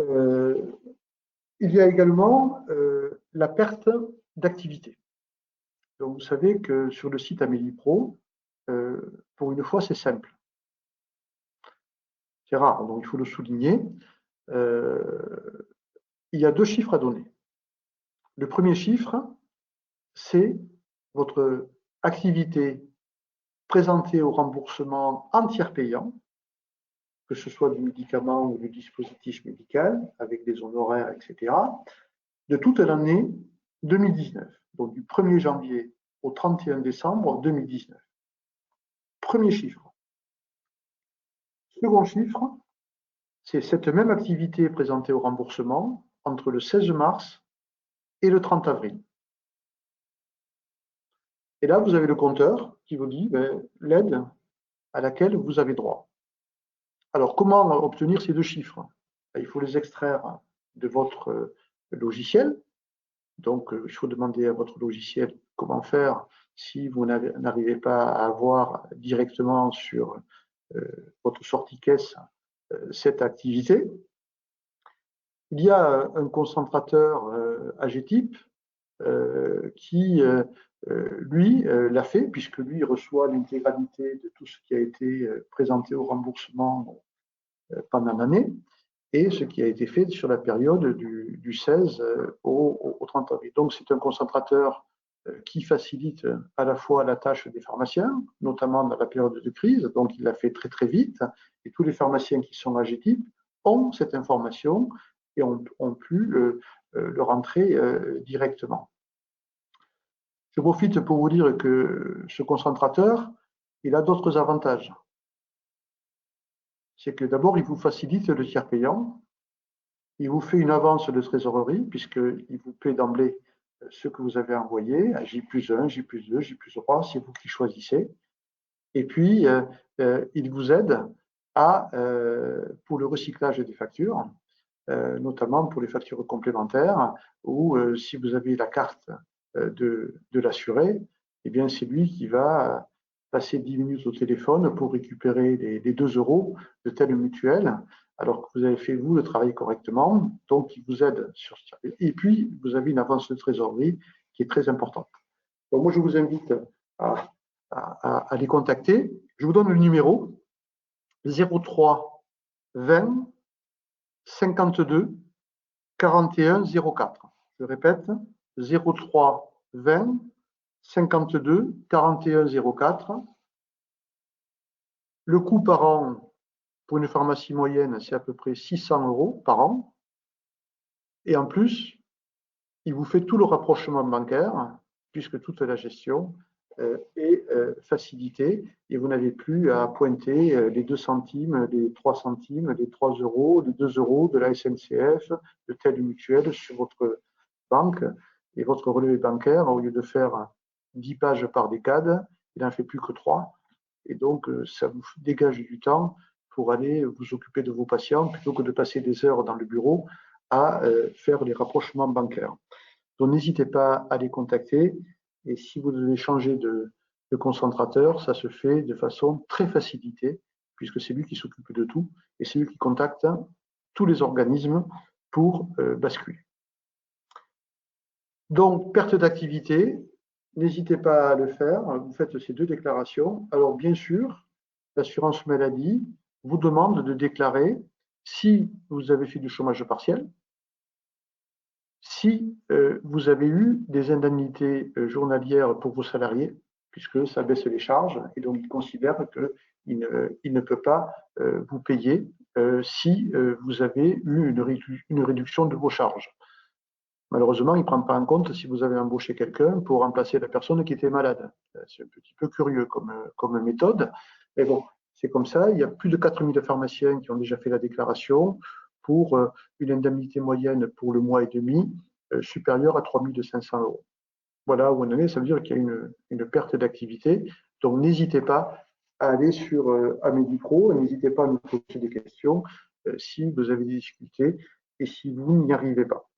Euh, il y a également la perte d'activité. Donc, vous savez que sur le site Amélie Pro, pour une fois, c'est simple. C'est rare, donc il faut le souligner. Il y a 2 chiffres à donner. Le premier chiffre, c'est votre activité présentée au remboursement en tiers payant, que ce soit du médicament ou du dispositif médical, avec des honoraires, etc., de toute l'année 2019, donc du 1er janvier au 31 décembre 2019. Premier chiffre. Second chiffre, c'est cette même activité présentée au remboursement entre le 16 mars et le 30 avril. Et là, vous avez le compteur qui vous dit l'aide à laquelle vous avez droit. Alors, comment obtenir ces 2 chiffres? Il faut les extraire de votre logiciel. Donc, il faut demander à votre logiciel comment faire si vous n'arrivez pas à avoir directement sur votre sortie caisse cette activité. Il y a un concentrateur AGETIP qui, lui, l'a fait, puisque lui reçoit l'intégralité de tout ce qui a été présenté au remboursement pendant l'année, et ce qui a été fait sur la période du 16 au 30 avril. Donc, c'est un concentrateur qui facilite à la fois la tâche des pharmaciens, notamment dans la période de crise, donc il l'a fait très très vite, et tous les pharmaciens qui sont AGETIP ont cette information et ont pu le rentrer directement. Je profite pour vous dire que ce concentrateur, il a d'autres avantages. C'est que d'abord, il vous facilite le tiers payant, il vous fait une avance de trésorerie, puisqu'il vous paie d'emblée ce que vous avez envoyé, à J+1, J+2, J+3, c'est vous qui choisissez. Et puis, il vous aide pour le recyclage des factures, notamment pour les factures complémentaires, ou si vous avez la carte de l'assuré, eh bien c'est lui qui va passer 10 minutes au téléphone pour récupérer les 2 € de telle mutuelle, alors que vous avez fait, vous, le travail correctement, donc il vous aide sur ça. Et puis, vous avez une avance de trésorerie qui est très importante. Donc moi, je vous invite à les contacter. Je vous donne le numéro 03 20 52 41 04. Je répète, 03 20 52 41 04. Le coût par an pour une pharmacie moyenne, c'est à peu près 600 € par an. Et en plus, il vous fait tout le rapprochement bancaire, puisque toute la gestion est facilitée et vous n'avez plus à pointer les 2 centimes, les 3 centimes, les 3 €, les 2 € de la SNCF, de telle mutuelle sur votre banque. Et votre relevé bancaire, au lieu de faire 10 pages par décade, il n'en fait plus que 3. Et donc, ça vous dégage du temps pour aller vous occuper de vos patients plutôt que de passer des heures dans le bureau à faire les rapprochements bancaires. Donc, n'hésitez pas à les contacter. Et si vous devez changer de concentrateur, ça se fait de façon très facilitée, puisque c'est lui qui s'occupe de tout et c'est lui qui contacte tous les organismes pour basculer. Donc, perte d'activité, n'hésitez pas à le faire. Vous faites ces 2 déclarations. Alors, bien sûr, l'assurance maladie vous demande de déclarer si vous avez fait du chômage partiel, si vous avez eu des indemnités journalières pour vos salariés, puisque ça baisse les charges, et donc il considère qu'il ne peut pas vous payer si vous avez eu une réduction de vos charges. Malheureusement, il ne prend pas en compte si vous avez embauché quelqu'un pour remplacer la personne qui était malade. C'est un petit peu curieux comme méthode, mais bon, c'est comme ça. Il y a plus de 4000 pharmaciens qui ont déjà fait la déclaration pour une indemnité moyenne pour le mois et demi supérieure à 3500 €. Voilà où on en est, ça veut dire qu'il y a une perte d'activité. Donc, n'hésitez pas à aller sur Amélie Pro, n'hésitez pas à nous poser des questions si vous avez des difficultés et si vous n'y arrivez pas.